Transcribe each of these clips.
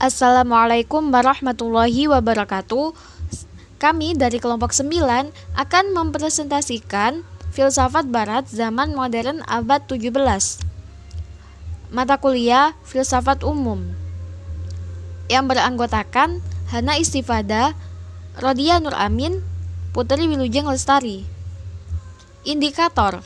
Assalamualaikum warahmatullahi wabarakatuh. Kami dari kelompok 9 akan mempresentasikan filsafat barat zaman modern abad 17. Mata kuliah filsafat umum yang beranggotakan Hana Istifada, Rodia Nur Amin, Putri Wilujeng Lestari. Indikator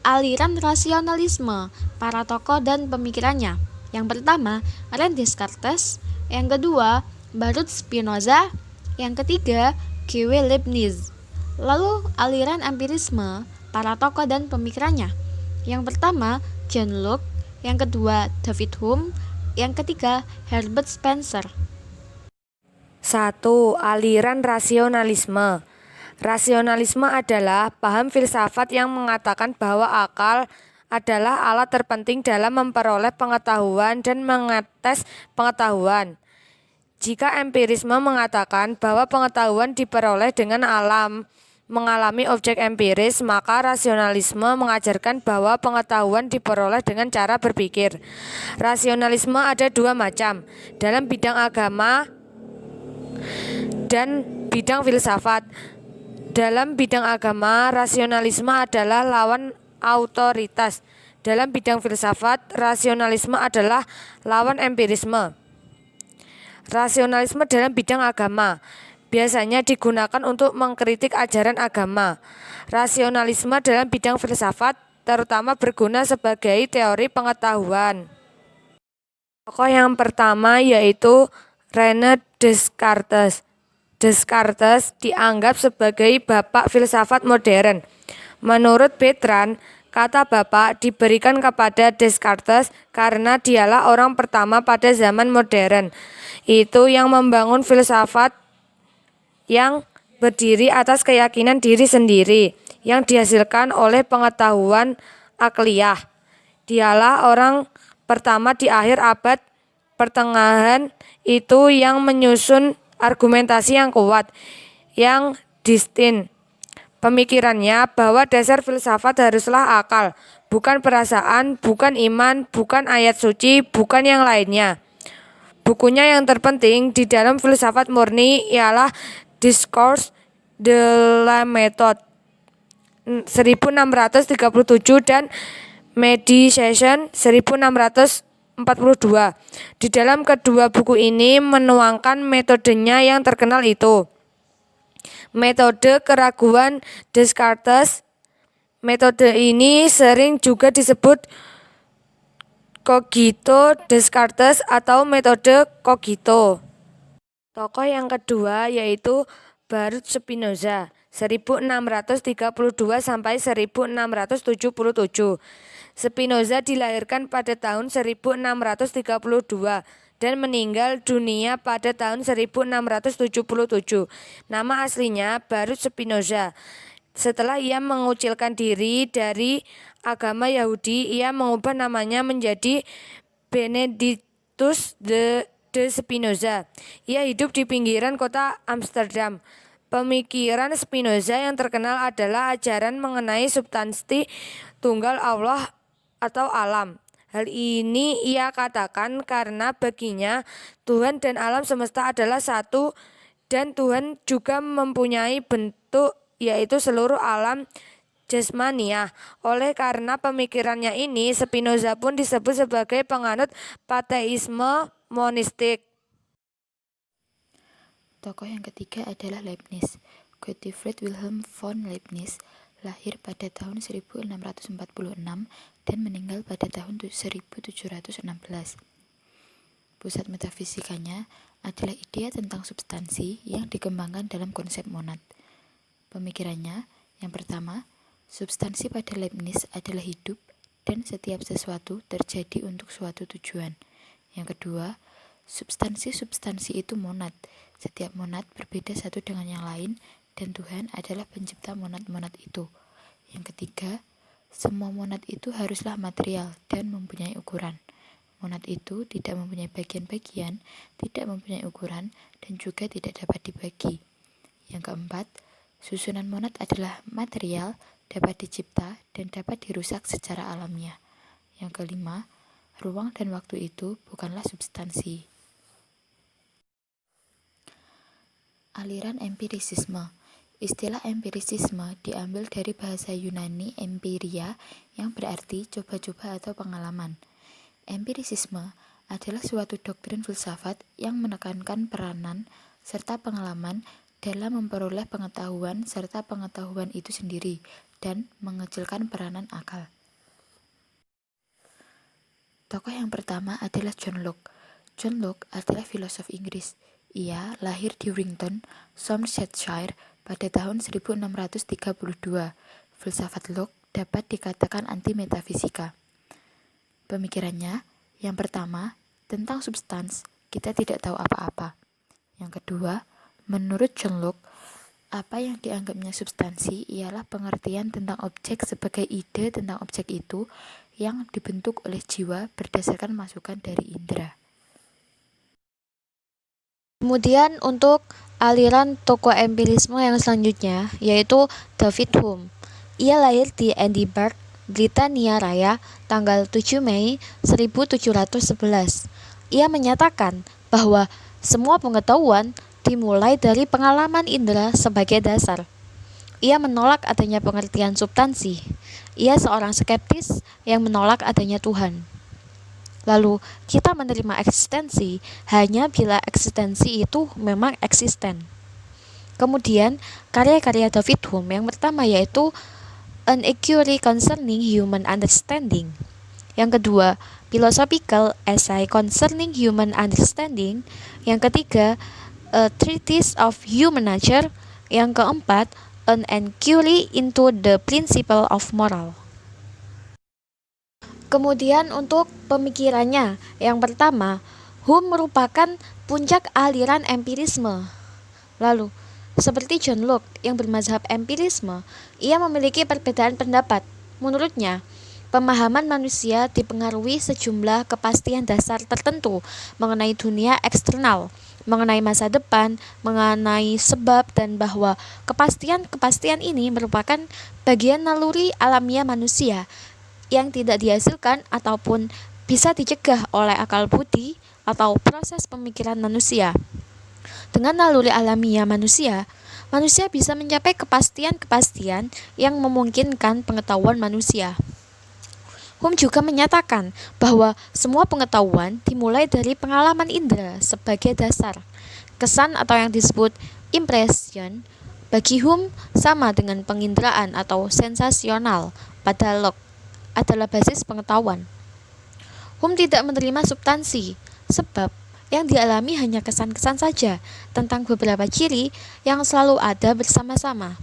aliran rasionalisme para tokoh dan pemikirannya. Yang pertama, René Descartes. Yang kedua, Baruch Spinoza. Yang ketiga, G.W. Leibniz. Lalu aliran empirisme para tokoh dan pemikirannya. Yang pertama, John Locke. Yang kedua, David Hume. Yang ketiga, Herbert Spencer. 1. Aliran rasionalisme. Rasionalisme adalah paham filsafat yang mengatakan bahwa akal adalah alat terpenting dalam memperoleh pengetahuan dan mengetes pengetahuan. Jika empirisme mengatakan bahwa pengetahuan diperoleh dengan mengalami objek empiris, maka rasionalisme mengajarkan bahwa pengetahuan diperoleh dengan cara berpikir. Rasionalisme ada dua macam, dalam bidang agama dan bidang filsafat. Dalam bidang agama, rasionalisme adalah lawan autoritas. Dalam bidang filsafat, rasionalisme adalah lawan empirisme. Rasionalisme dalam bidang agama biasanya digunakan untuk mengkritik ajaran agama. Rasionalisme dalam bidang filsafat terutama berguna sebagai teori pengetahuan. Tokoh yang pertama yaitu René Descartes. Descartes dianggap sebagai bapak filsafat modern. Menurut Bertrand, kata bapak diberikan kepada Descartes karena dialah orang pertama pada zaman modern itu yang membangun filsafat yang berdiri atas keyakinan diri sendiri yang dihasilkan oleh pengetahuan akliyah. Dialah orang pertama di akhir abad pertengahan itu yang menyusun argumentasi yang kuat, yang distinct. Pemikirannya bahwa dasar filsafat haruslah akal, bukan perasaan, bukan iman, bukan ayat suci, bukan yang lainnya. Bukunya yang terpenting di dalam filsafat murni ialah Discours de la Méthode 1637 dan Méditation 1642. Di dalam kedua buku ini menuangkan metodenya yang terkenal itu. Metode keraguan Descartes. Metode ini sering juga disebut Cogito Descartes atau metode Cogito. Tokoh yang kedua yaitu Baruch Spinoza 1632 sampai 1677. Spinoza dilahirkan pada tahun 1632 dan meninggal dunia pada tahun 1677. Nama aslinya Baruch Spinoza. Setelah ia mengucilkan diri dari agama Yahudi, ia mengubah namanya menjadi Benedictus de Spinoza. Ia hidup di pinggiran kota Amsterdam. Pemikiran Spinoza yang terkenal adalah ajaran mengenai substansi tunggal Allah atau alam. Hal ini ia katakan karena baginya Tuhan dan alam semesta adalah satu dan Tuhan juga mempunyai bentuk yaitu seluruh alam jasmaniah. Oleh karena pemikirannya ini, Spinoza pun disebut sebagai penganut panteisme monistik. Tokoh yang ketiga adalah Leibniz. Gottfried Wilhelm von Leibniz lahir pada tahun 1646 dan meninggal pada tahun 1716. Pusat metafisikanya adalah ide tentang substansi yang dikembangkan dalam konsep monad. Pemikirannya yang pertama, substansi pada Leibniz adalah hidup dan setiap sesuatu terjadi untuk suatu tujuan. Yang kedua, substansi-substansi itu monad. Setiap monad berbeda satu dengan yang lain dan Tuhan adalah pencipta monad-monad itu. Yang ketiga, semua monad itu haruslah material dan mempunyai ukuran. Monad itu tidak mempunyai bagian-bagian, tidak mempunyai ukuran, dan juga tidak dapat dibagi. Yang keempat, susunan monad adalah material, dapat dicipta, dan dapat dirusak secara alamiah. Yang kelima, ruang dan waktu itu bukanlah substansi. Aliran empirisisme. Istilah empirisisme diambil dari bahasa Yunani empiria yang berarti coba-coba atau pengalaman. Empirisisme adalah suatu doktrin filsafat yang menekankan peranan serta pengalaman dalam memperoleh pengetahuan serta pengetahuan itu sendiri dan mengecilkan peranan akal. Tokoh yang pertama adalah John Locke. John Locke adalah filosof Inggris. Ia lahir di Warrington, Somersetshire pada tahun 1632. Filsafat Locke dapat dikatakan anti-metafisika. Pemikirannya, yang pertama, tentang substans, kita tidak tahu apa-apa. Yang kedua, menurut John Locke, apa yang dianggapnya substansi ialah pengertian tentang objek sebagai ide tentang objek itu yang dibentuk oleh jiwa berdasarkan masukan dari indera. Kemudian untuk aliran tokoh empirisme yang selanjutnya yaitu David Hume. Ia lahir di Edinburgh, Britania Raya, tanggal 7 Mei 1711. Ia menyatakan bahwa semua pengetahuan dimulai dari pengalaman indera sebagai dasar. Ia menolak adanya pengertian substansi. Ia seorang skeptis yang menolak adanya Tuhan. Lalu, kita menerima eksistensi hanya bila eksistensi itu memang eksisten. Kemudian, karya-karya David Hume yang pertama yaitu An Inquiry Concerning Human Understanding. Yang kedua, Philosophical Essay Concerning Human Understanding. Yang ketiga, A Treatise of Human Nature. Yang keempat, An Inquiry into the Principle of Moral. Kemudian untuk pemikirannya, yang pertama, Hume merupakan puncak aliran empirisme. Lalu, seperti John Locke yang bermazhab empirisme, ia memiliki perbedaan pendapat. Menurutnya, pemahaman manusia dipengaruhi sejumlah kepastian dasar tertentu mengenai dunia eksternal, mengenai masa depan, mengenai sebab, dan bahwa kepastian-kepastian ini merupakan bagian naluri alamiah manusia yang tidak dihasilkan ataupun bisa dicegah oleh akal budi atau proses pemikiran manusia. Dengan naluri alamiah manusia, manusia bisa mencapai kepastian-kepastian yang memungkinkan pengetahuan manusia. Hume juga menyatakan bahwa semua pengetahuan dimulai dari pengalaman indera sebagai dasar. Kesan atau yang disebut impression bagi Hume sama dengan penginderaan atau sensasional pada Locke adalah basis pengetahuan. Hume tidak menerima substansi, sebab yang dialami hanya kesan-kesan saja tentang beberapa ciri yang selalu ada bersama-sama.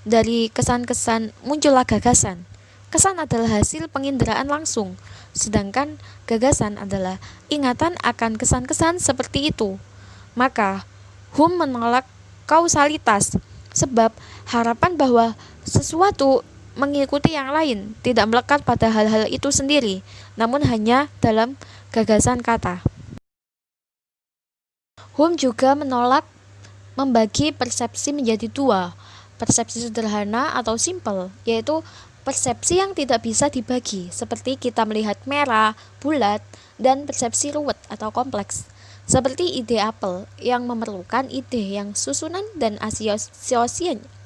Dari kesan-kesan muncullah gagasan. Kesan adalah hasil penginderaan langsung, sedangkan gagasan adalah ingatan akan kesan-kesan seperti itu. Maka, Hume menolak kausalitas, sebab harapan bahwa sesuatu mengikuti yang lain tidak melekat pada hal-hal itu sendiri, namun hanya dalam gagasan kata. Hume juga menolak membagi persepsi menjadi dua, persepsi sederhana atau simple, yaitu persepsi yang tidak bisa dibagi, seperti kita melihat merah, bulat, dan persepsi ruwet atau kompleks, seperti ide apel yang memerlukan ide yang susunan dan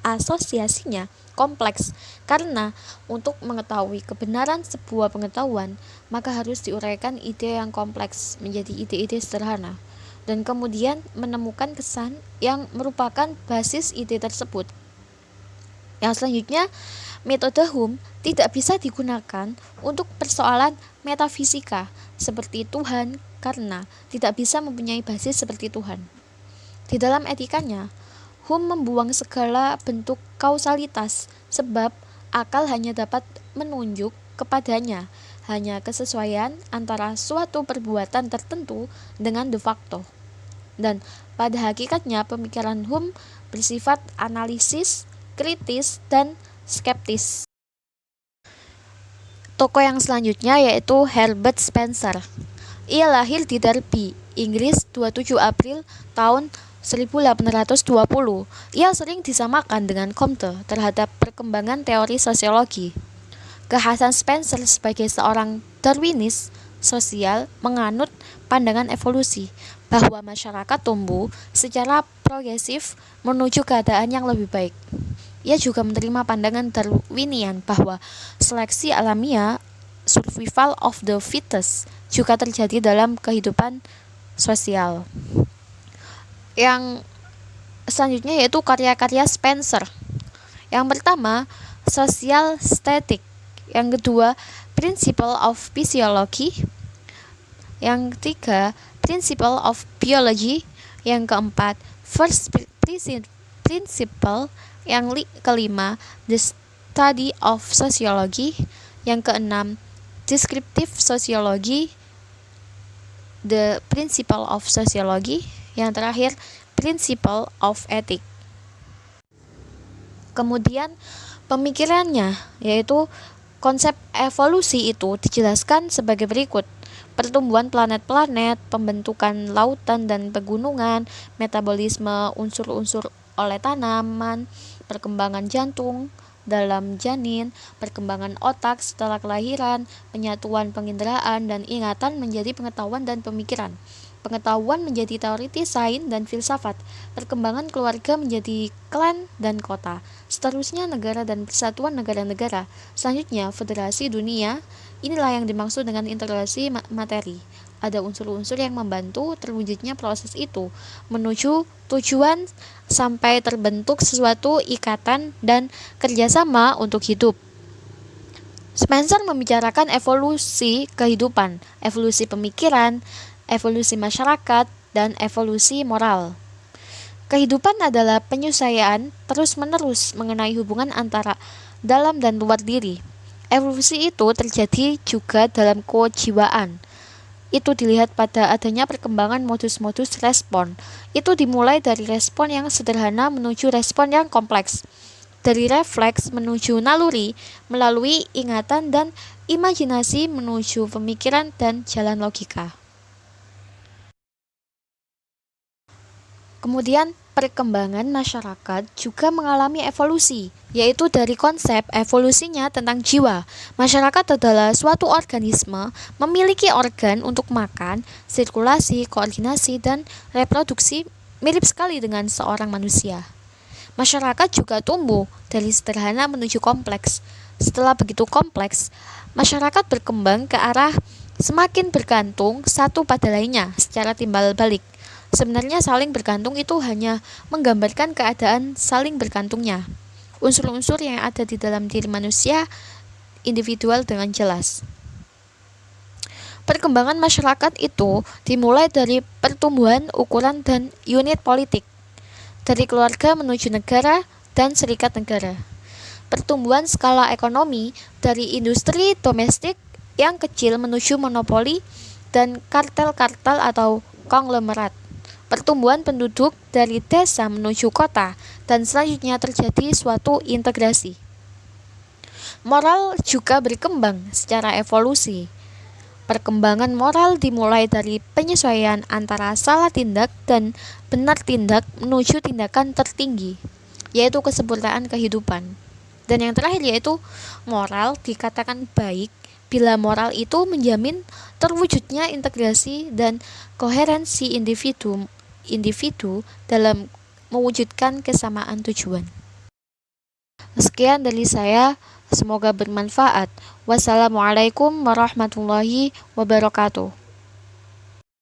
asosiasinya kompleks, karena untuk mengetahui kebenaran sebuah pengetahuan, maka harus diuraikan ide yang kompleks menjadi ide-ide sederhana, dan kemudian menemukan kesan yang merupakan basis ide tersebut. Yang selanjutnya, metode Hume tidak bisa digunakan untuk persoalan metafisika seperti Tuhan, karena tidak bisa mempunyai basis seperti Tuhan. Di dalam etikanya, Hume membuang segala bentuk kausalitas, sebab akal hanya dapat menunjuk kepadanya hanya kesesuaian antara suatu perbuatan tertentu dengan de facto. Dan pada hakikatnya pemikiran Hume bersifat analisis, kritis, dan skeptis. Tokoh yang selanjutnya yaitu Herbert Spencer. Ia lahir di Derby, Inggris 27 April tahun 1820. Ia sering disamakan dengan Comte terhadap perkembangan teori sosiologi. Kekhasan Spencer sebagai seorang Darwinis sosial menganut pandangan evolusi bahwa masyarakat tumbuh secara progresif menuju keadaan yang lebih baik. Ia juga menerima pandangan Darwinian bahwa seleksi alamiah, survival of the fittest, juga terjadi dalam kehidupan sosial. Yang selanjutnya yaitu karya-karya Spencer. Yang pertama, Social Static. Yang kedua, Principle of Physiology. Yang ketiga, Principle of Biology. Yang keempat, First Principle. Yang kelima, The Study of Sociology. Yang keenam, Descriptive Sociology, The Principle of Sociology. Yang terakhir, Principle of Ethics. Kemudian pemikirannya, yaitu konsep evolusi itu dijelaskan sebagai berikut: pertumbuhan planet-planet, pembentukan lautan dan pegunungan, metabolisme unsur-unsur oleh tanaman, perkembangan jantung dalam janin, perkembangan otak setelah kelahiran, penyatuan penginderaan dan ingatan menjadi pengetahuan dan pemikiran. Pengetahuan menjadi teoritis sains dan filsafat, perkembangan keluarga menjadi klan dan kota, seterusnya negara dan persatuan negara-negara, selanjutnya federasi dunia. Inilah yang dimaksud dengan integrasi materi. Ada unsur-unsur yang membantu terwujudnya proses itu menuju tujuan sampai terbentuk sesuatu ikatan dan kerjasama untuk hidup. Spencer membicarakan evolusi kehidupan, evolusi pemikiran, evolusi masyarakat, dan evolusi moral. Kehidupan adalah penyelesaian terus-menerus mengenai hubungan antara dalam dan luar diri. Evolusi itu terjadi juga dalam kejiwaan. Itu dilihat pada adanya perkembangan modus-modus respon. Itu dimulai dari respon yang sederhana menuju respon yang kompleks. Dari refleks menuju naluri, melalui ingatan dan imajinasi menuju pemikiran dan jalan logika. Kemudian perkembangan masyarakat juga mengalami evolusi, yaitu dari konsep evolusinya tentang jiwa. Masyarakat adalah suatu organisme memiliki organ untuk makan, sirkulasi, koordinasi, dan reproduksi, mirip sekali dengan seorang manusia. Masyarakat juga tumbuh dari sederhana menuju kompleks. Setelah begitu kompleks, masyarakat berkembang ke arah semakin bergantung satu pada lainnya secara timbal balik. Sebenarnya saling bergantung itu hanya menggambarkan keadaan saling bergantungnya unsur-unsur yang ada di dalam diri manusia individual dengan jelas. Perkembangan masyarakat itu dimulai dari pertumbuhan ukuran dan unit politik, dari keluarga menuju negara dan serikat negara. Pertumbuhan skala ekonomi dari industri domestik yang kecil menuju monopoli dan kartel-kartel atau konglomerat. Pertumbuhan penduduk dari desa menuju kota, dan selanjutnya terjadi suatu integrasi. Moral juga berkembang secara evolusi. Perkembangan moral dimulai dari penyesuaian antara salah tindak dan benar tindak menuju tindakan tertinggi, yaitu kesempurnaan kehidupan. Dan yang terakhir yaitu moral dikatakan baik bila moral itu menjamin terwujudnya integrasi dan koherensi individu dalam mewujudkan kesamaan tujuan. Sekian dari saya, semoga bermanfaat. Wassalamualaikum warahmatullahi wabarakatuh.